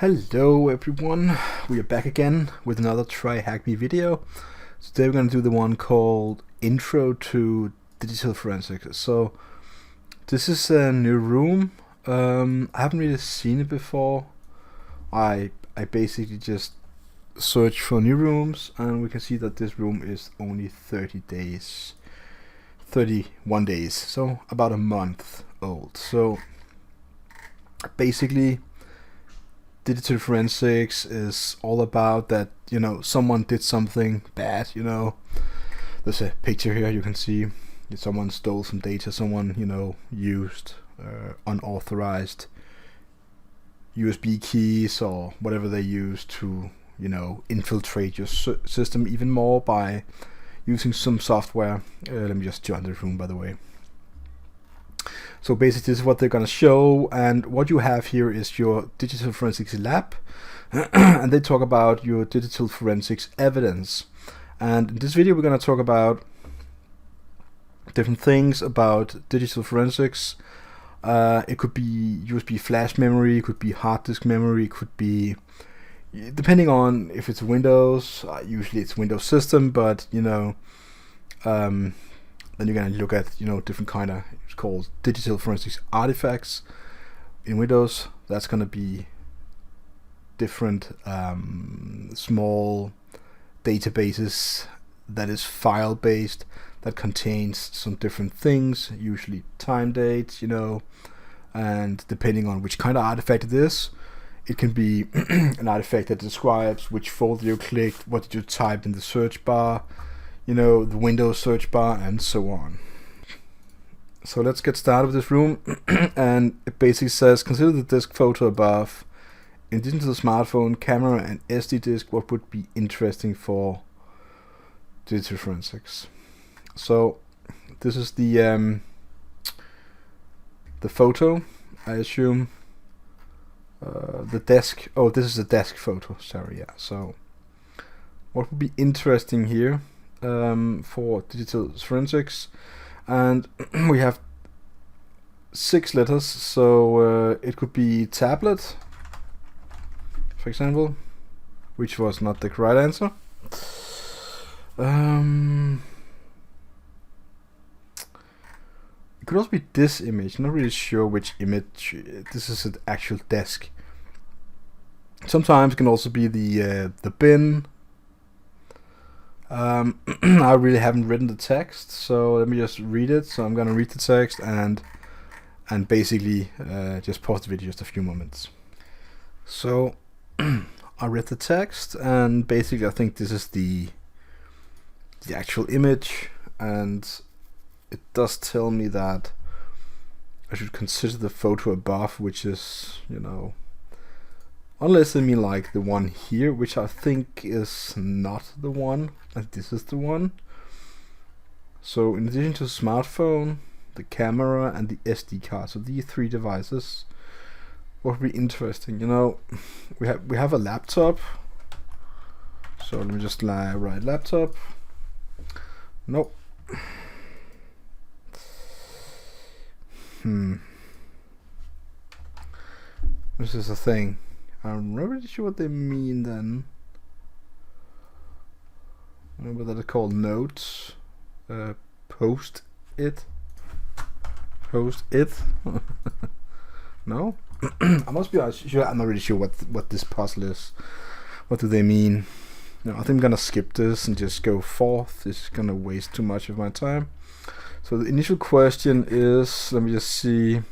Hello everyone, we are back again with another TryHackMe video. Today we're going to do the one called Intro to Digital Forensics. So this is a new room. I haven't really seen it before. I basically just searched for new rooms and we can see that this room is only 31 days, so about a month old. So basically digital forensics is all about that, someone did something bad, There's a picture here you can see that someone stole some data, someone, used unauthorized USB keys or whatever they use to, infiltrate your system even more by using some software. Let me just join the room, by the way. So basically this is what they're going to show, and what you have here is your digital forensics lab and they talk about your digital forensics evidence. And in this video we're going to talk about different things about digital forensics. It could be USB flash memory, it could be hard disk memory, it could be, depending on if it's Windows, usually it's Windows system, but then you're going to look at different kind of, it's called digital forensics artifacts in Windows. That's going to be different small databases that is file based, that contains some different things, usually time dates, and depending on which kind of artifact it is, it can be an artifact that describes which folder you clicked, what did you type in the search bar, the Windows search bar, and so on. So let's get started with this room. And it basically says, consider the disk photo above. In addition to the smartphone, camera, and SD disk, what would be interesting for digital forensics? So this is the photo, I assume. The desk. Oh, this is a desk photo. Sorry, yeah. So what would be interesting here for digital forensics? And we have 6 letters, so it could be tablet, for example, which was not the right answer. It could also be this image. I'm not really sure which image. This is an actual desk. Sometimes it can also be the bin. I really haven't written the text, so let me just read it. So I'm gonna read the text and basically just pause the video just a few moments. So I read the text, and basically I think this is the actual image, and it does tell me that I should consider the photo above, which is, unless they mean like the one here, which I think is not the one, and this is the one. So in addition to the smartphone, the camera, and the SD card, so these 3 devices, what would be interesting? We have a laptop. So let me just write laptop. Nope. This is a thing. I'm not really sure what they mean then. Remember that are called notes. Post it. No? I must be sure. I'm not really sure what this puzzle is. What do they mean? No, I think I'm gonna skip this and just go forth. This is gonna waste too much of my time. So the initial question is, let me just see.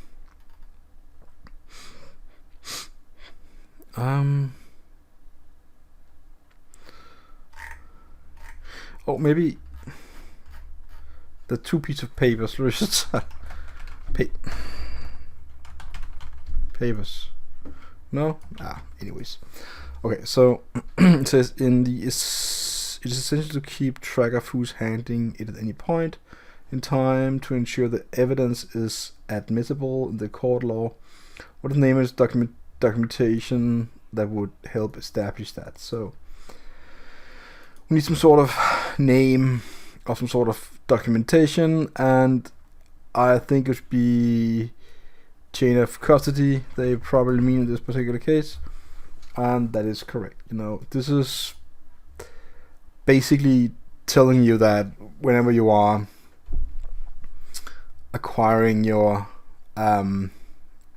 Oh, maybe the 2 pieces of papers. Papers. No? Anyways. Okay, so it says it is essential to keep track of who's handling it at any point in time to ensure the evidence is admissible in the court law. What is the name of this documentation that would help establish that? So we need some sort of name or some sort of documentation, and I think it should be chain of custody they probably mean in this particular case. and that is correct. This is basically telling you that whenever you are acquiring your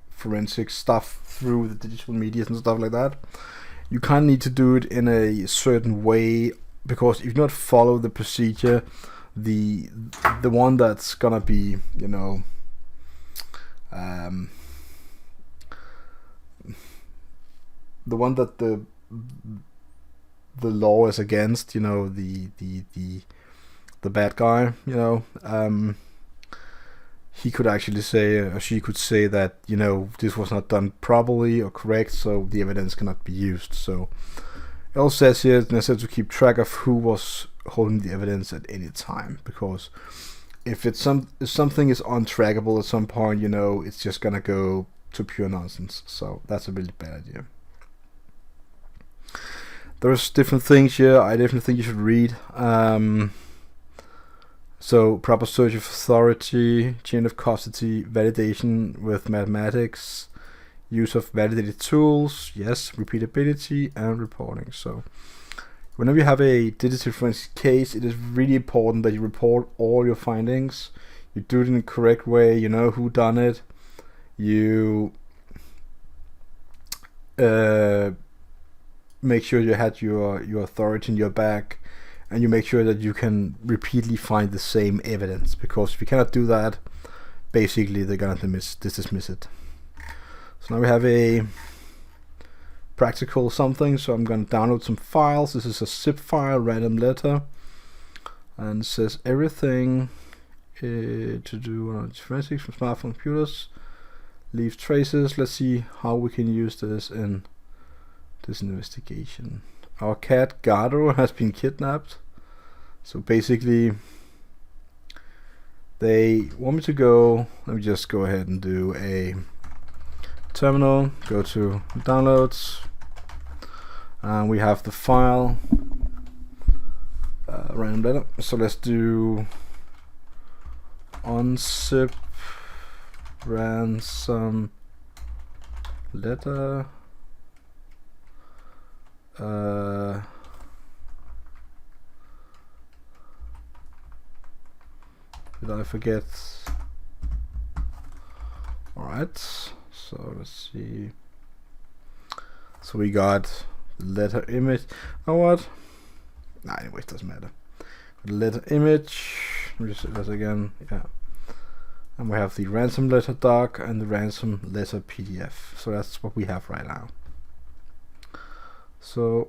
forensic stuff through the digital media and stuff like that, you kind of need to do it in a certain way, because if you not follow the procedure, the one that's gonna be the one that the law is against, the bad guy, he could actually say, or she could say that this was not done properly or correct, so the evidence cannot be used. So it also says here it's necessary to keep track of who was holding the evidence at any time, because if something is untrackable at some point, it's just gonna go to pure nonsense. So that's a really bad idea. There's different things here I definitely think you should read. So proper search of authority, chain of custody, validation with mathematics, use of validated tools, yes, repeatability, and reporting. So whenever you have a digital forensic case, it is really important that you report all your findings. You do it in the correct way. You know who done it. You make sure you had your authority in your back, and you make sure that you can repeatedly find the same evidence, because if you cannot do that, basically they're gonna dismiss it. So now we have a practical something, so I'm gonna download some files. This is a zip file, random letter, and it says everything to do on forensics from smartphone computers, leave traces. Let's see how we can use this in this investigation. Our cat Gardo has been kidnapped. So basically they want me to go, let me just go ahead and do a terminal, go to downloads, and we have the file random letter. So let's do unzip ransom letter. Did I forget? Alright, so let's see. So we got the letter image. Oh, what? Nah, anyway, it doesn't matter. The letter image. Let me just do this again. Yeah. And we have the ransom letter doc and the ransom letter PDF. So that's what we have right now. So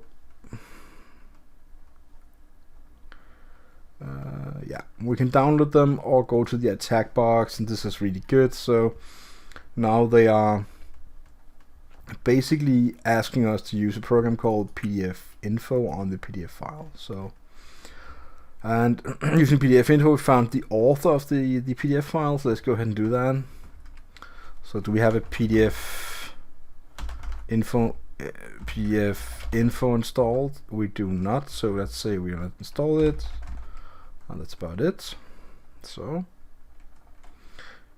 yeah, we can download them or go to the attack box, and this is really good. So now they are basically asking us to use a program called PDF info on the PDF file. So, and using PDF info, we found the author of the PDF file. So let's go ahead and do that. So do we have a PDF info installed? We do not. So let's say we don't install it, and that's about it. So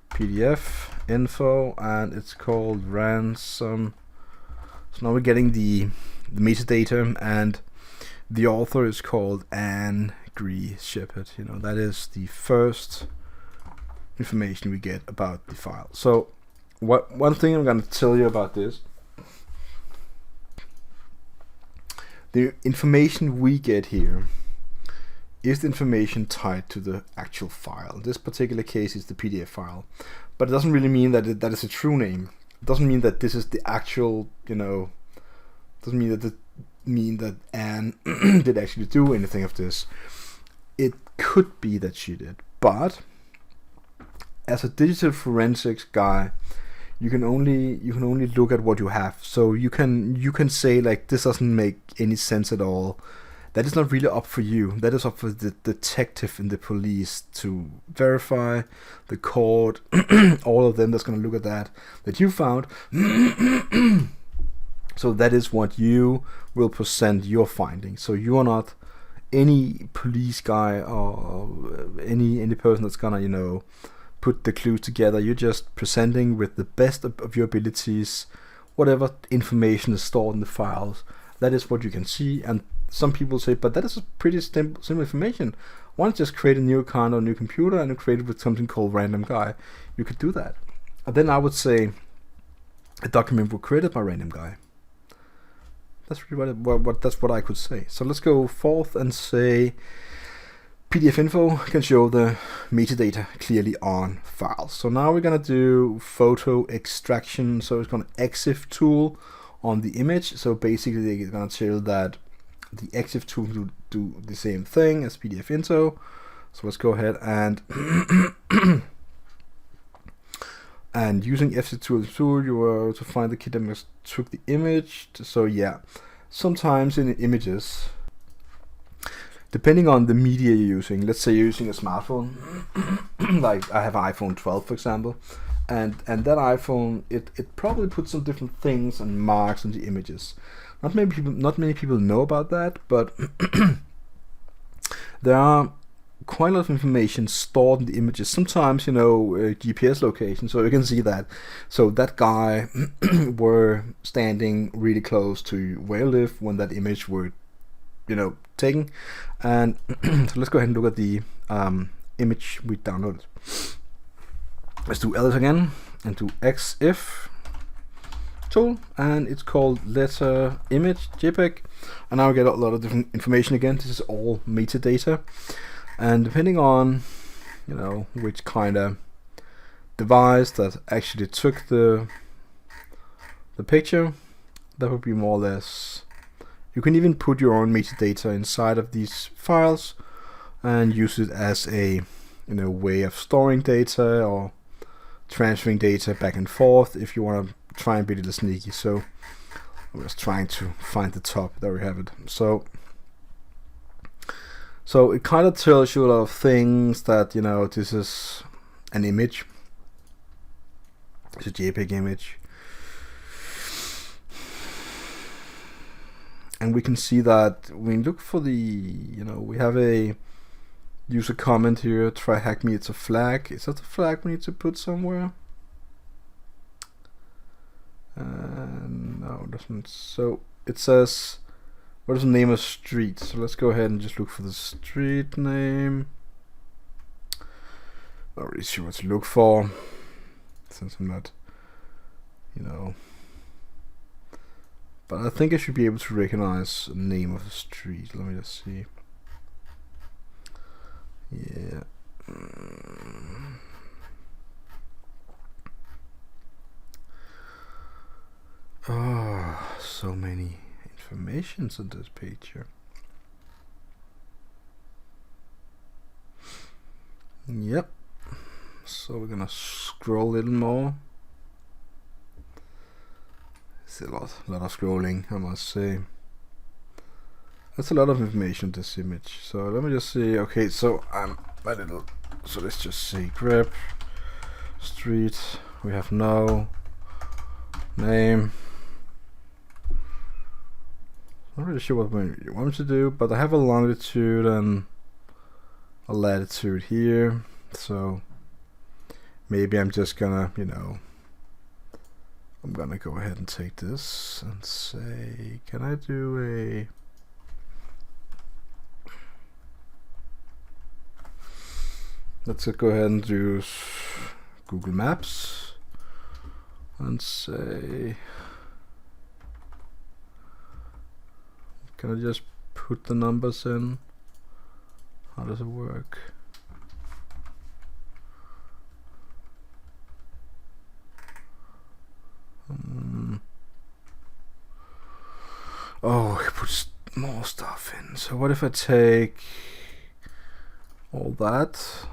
PDF info, and it's called ransom. So now we're getting the metadata, and the author is called Angry Shepherd. That is the first information we get about the file. So one thing I'm going to tell you about this: the information we get here is the information tied to the actual file. In this particular case, it's the PDF file, but it doesn't really mean that that is a true name. It doesn't mean that this is the actual, doesn't mean that Anne did actually do anything of this. It could be that she did, but as a digital forensics guy, you can only look at what you have. So you can say like, this doesn't make any sense at all. That is not really up for you. That is up for the detective and the police to verify, the court, all of them that's going to look at that you found. So that is what you will present your findings. So you are not any police guy or any person that's gonna put the clues together. You're just presenting with the best of your abilities whatever information is stored in the files. That is what you can see. And some people say, but that is a pretty simple information. Why don't you just create a new account on a new computer and create it with something called random guy? You could do that. And then I would say a document was created by random guy. That's really that's what I could say. So let's go forth and say PDF info can show the metadata clearly on files. So now we're gonna do photo extraction. So it's gonna EXIF tool on the image. So basically it's gonna tell that the EXIF tool will do the same thing as PDF info. So let's go ahead and and using EXIF tool, you are to find the key that took the image. So yeah, sometimes in images, depending on the media you're using, let's say you're using a smartphone, like I have an iPhone 12 for example, and that iPhone, it probably puts some different things and marks on the images. Not many people know about that, but there are quite a lot of information stored in the images. Sometimes, you know, GPS location, so you can see that. So that guy were standing really close to where you live when that image were, you know, taken. And so let's go ahead and look at the image we downloaded. Let's do ls again and do EXIF tool, and it's called letter image JPEG. And now we get a lot of different information again. This is all metadata. And depending on, you know, which kind of device that actually took the picture, that would be more or less. You can even put your own metadata inside of these files and use it as a, you know, way of storing data or transferring data back and forth if you want to try and be a little sneaky. So I'm just trying to find the top. There we have it. So it kind of tells you a lot of things that, you know, this is an image. It's a JPEG image. And we can see that when we look for the, you know, we have a user comment here, TryHackMe, it's a flag. Is that a flag we need to put somewhere? No, it doesn't. So it says, what is the name of street? So let's go ahead and just look for the street name. Not really sure what to look for, since I'm not, you know. But I think I should be able to recognize the name of the street. Let me just see. Yeah. Oh, so many informations on this page here. Yep. So we're gonna scroll a little more. It's a lot of scrolling, I must say. That's a lot of information, this image. So let me just see. Okay, so I'm a little. So let's just say grep street. We have no name. Not really sure what we want to do, but I have a longitude and a latitude here. So maybe I'm just gonna, you know, I'm gonna go ahead and take this and say, can I do a let's go ahead and do Google Maps and say, can I just put the numbers in? How does it work? Oh, it puts more stuff in. So what if I take all that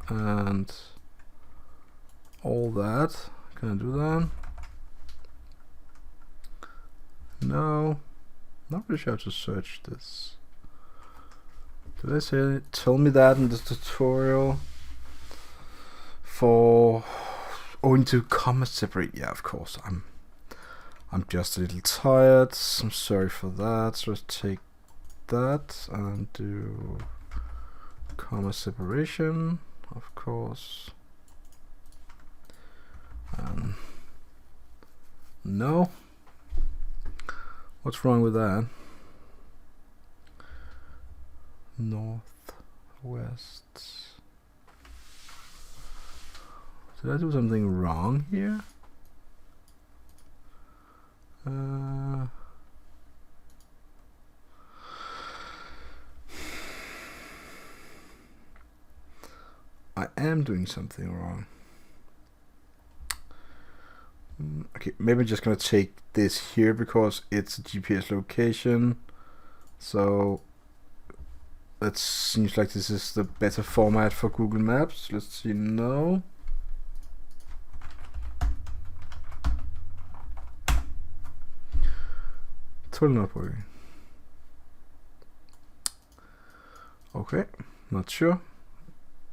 and all that? Can I do that? No, not really sure how to search this. Did I say tell me that in the tutorial? For into comma separate? Yeah, of course. I'm just a little tired. I'm sorry for that. So let's take that and do comma separation, of course. No, What's wrong with that? North, west. Did I do something wrong here? I am doing something wrong. Okay, maybe I'm just gonna take this here because it's a GPS location. So that seems like this is the better format for Google Maps. Let's see. No. Totally not working. Okay, not sure.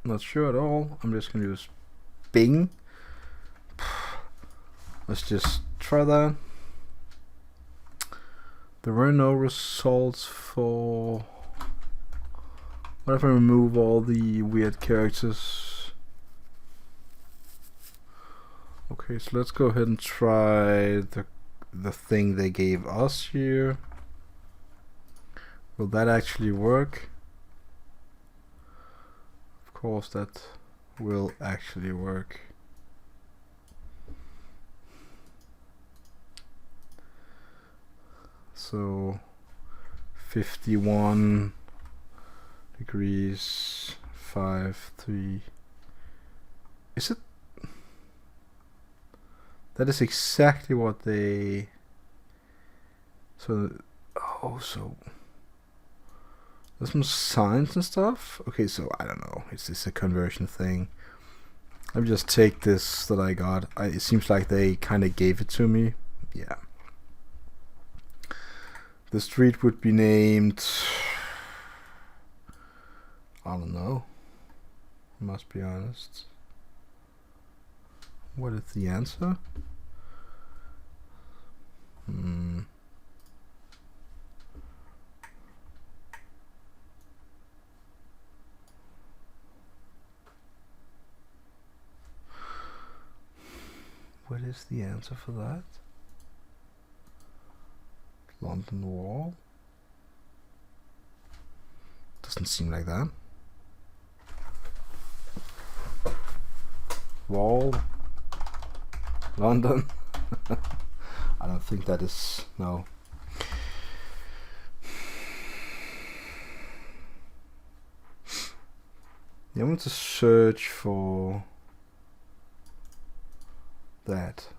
Not sure at all. I'm just gonna use Bing. Let's just try that. There were no results for... What if I remove all the weird characters? Okay, so let's go ahead and try the thing they gave us here. Will that actually work? Of course that will actually work. So 51 degrees 5-3. Is it? That is exactly what they... So, oh, so there's some signs and stuff. Okay, so I don't know. Is this a conversion thing? Let me just take this that I got. It seems like they kind of gave it to me. Yeah. The street would be named... I don't know. I must be honest. What is the answer? What is the answer for that? London Wall? Doesn't seem like that. Wall, London. I don't think that is, no. Yeah, I want to search for that.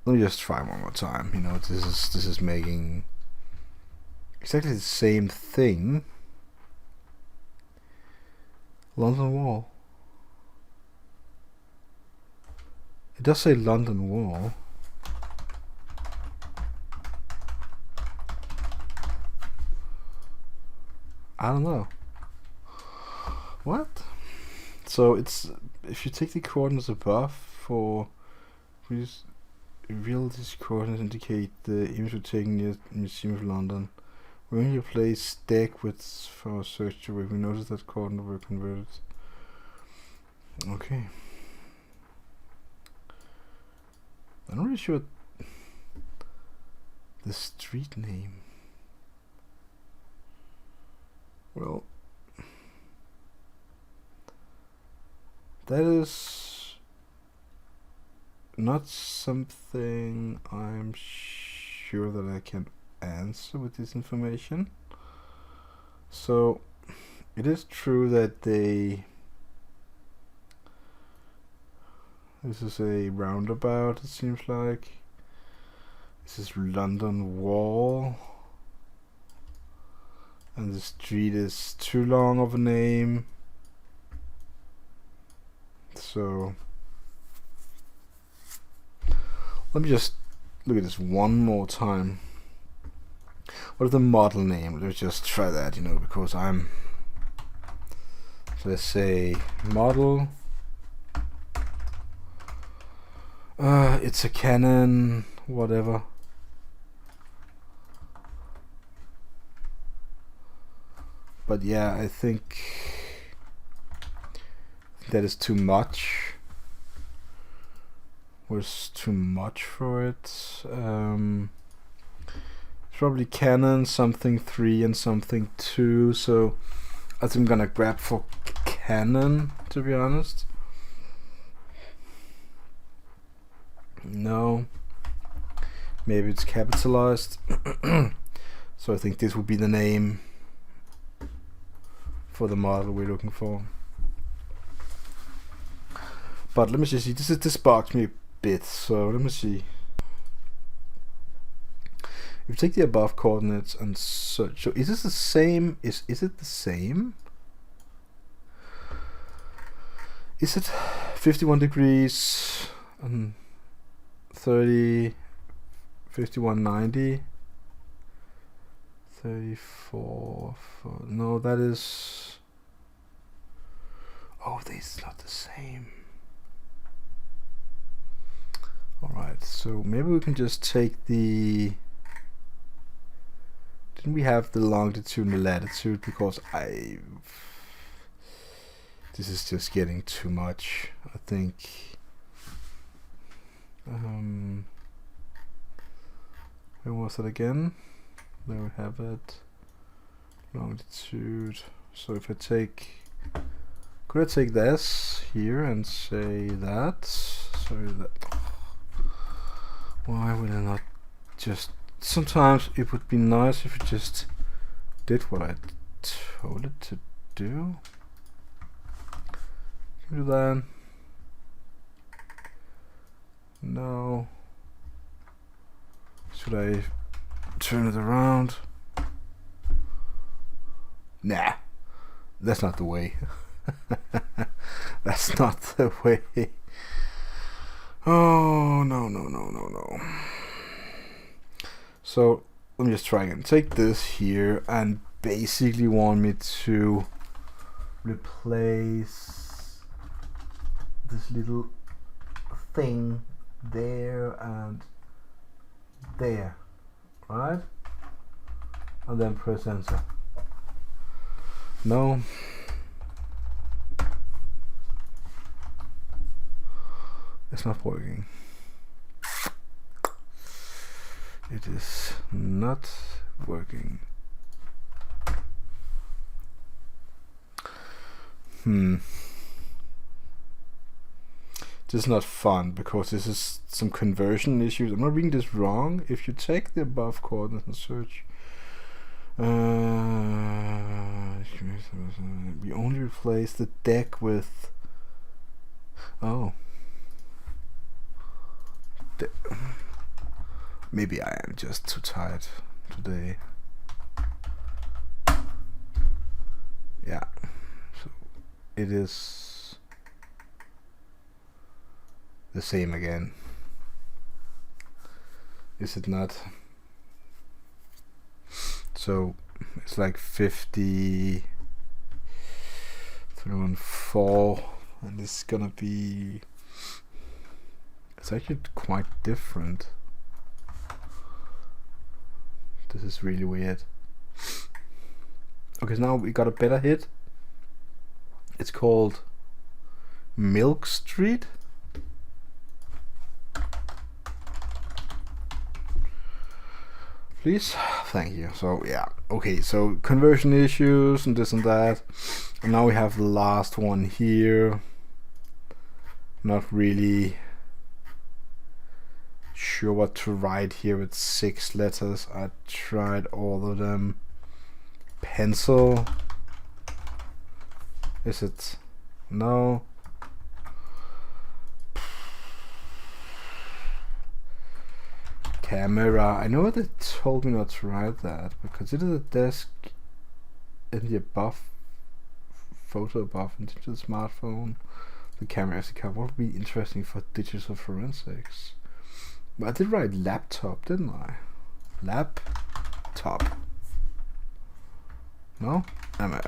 Let me just try one more time. You know, this is making exactly the same thing. London Wall. It does say London Wall. I don't know. What? So it's, if you take the coordinates above for reveal these coordinates indicate the image we're taking near the Museum of London. When you place deck widths for search to work, we notice that coordinates were converted. Okay. I'm not really sure the street name. Well, that is not something I'm sure that I can answer with this information. So it is true that this is a roundabout, it seems like. This is London Wall. And the street is too long of a name. So let me just look at this one more time. What is the model name? Let's just try that, you know, because I'm... Let's say model. It's a Canon, whatever. But yeah, I think that is too much. Was too much for it. probably Canon, something 3 and something 2, so I think I'm gonna grab for Canon, to be honest. No, maybe it's capitalized. So I think this would be the name for the model we're looking for. But let me just see, this bugs me a bit, so let me see. If you take the above coordinates and search, so is this the same? Is it the same? Is it 51 degrees and 30, 51, 90, 34, no, that is, oh, this is not the same. Alright, so maybe we can just take the, didn't we have the longitude and the latitude, because this is just getting too much, I think. Where was it again? There we have it. Longitude. So if I take, could I take this here and say that? Sorry, that. Why would I not just? Sometimes it would be nice if it just did what I told it to do. Can we do that? No. Should I turn it around? Nah, that's not the way. That's not the way. Oh, no. So let me just try again. Take this here and basically want me to replace this little thing there and there, right? And then press enter. No. It's not working. It is not working. This is not fun because this is some conversion issues. I'm not reading this wrong. If you take the above coordinates and search, we only replace the deck with, oh, maybe I am just too tired today. Yeah, so it is the same again. Is it not? So it's like 50, 314, and it's gonna be, it's actually quite different. This is really weird. Okay, so now we got a better hit. It's called Milk Street. Please, thank you. So yeah, okay, so conversion issues and this and that, and now we have the last one here. Not really sure what to write here with 6 letters. I tried all of them. Pencil. Is it? No. Camera. I know they told me not to write that, but consider the desk in the above photo above and digital smartphone. The camera as a cover. What would be interesting for digital forensics? But I did write laptop, didn't I? Laptop. No? Am I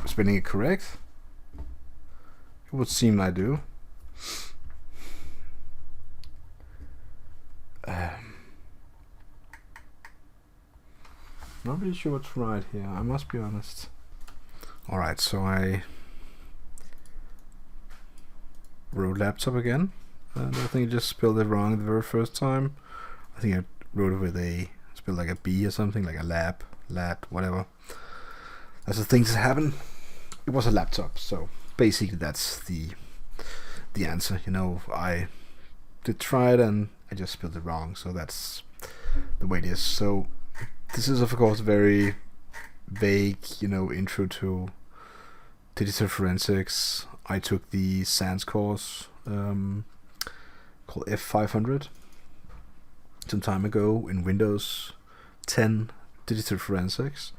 spelling it correct? It would seem I do. Not really sure what to write here, I must be honest. Alright, so I wrote laptop again, and I think I just spelled it wrong the very first time. I think I wrote it with a spelled like a B or something, like a lad, whatever. That's the things that happen. It was a laptop, so basically that's the answer. You know, I did try it and I just spelled it wrong, so that's the way it is. So this is of course very vague, you know, intro to digital forensics. I took the SANS course called F500 some time ago in Windows 10 digital forensics,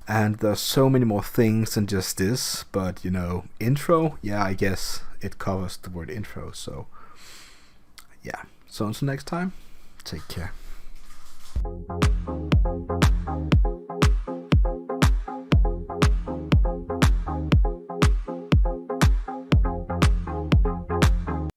and there's so many more things than just this, but you know, intro, yeah, I guess it covers the word intro. So yeah, so until next time, take care.